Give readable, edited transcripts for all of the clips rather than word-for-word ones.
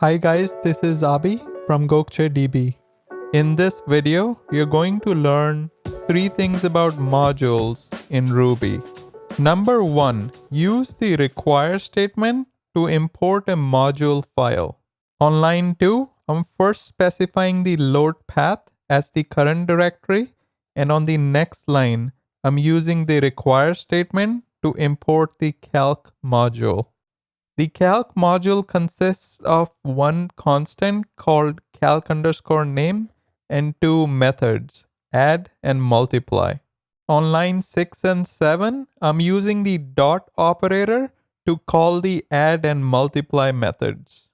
Hi guys, this is Abhi from Gokcedb. In this video, you're going to learn 3 things about modules in Ruby. Number 1, use the require statement to import a module file. On line 2, I'm first specifying the load path as the current directory, and on the next line, I'm using the require statement to import the calc module. The calc module consists of one constant called calc_name and two methods, add and multiply. On line 6 and 7, I'm using the dot operator to call the add and multiply methods.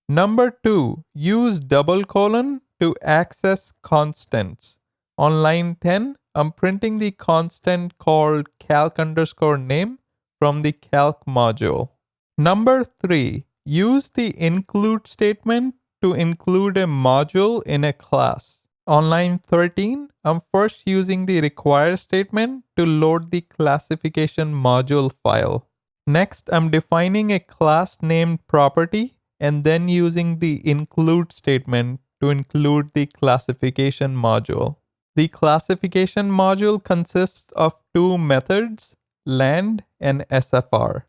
Number 2, use double colon to access constants. On line 10, I'm printing the constant called calc_name from the calc module. Number 3, use the include statement to include a module in a class. On line 13, I'm first using the require statement to load the classification module file. Next, I'm defining a class named property and then using the include statement to include the classification module. The classification module consists of two methods, land and sfr.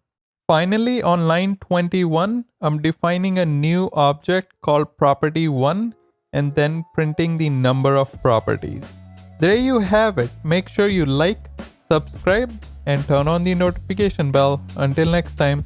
Finally, on line 21, I'm defining a new object called property1 and then printing the number of properties. There you have it. Make sure you like, subscribe, and turn on the notification bell. Until next time.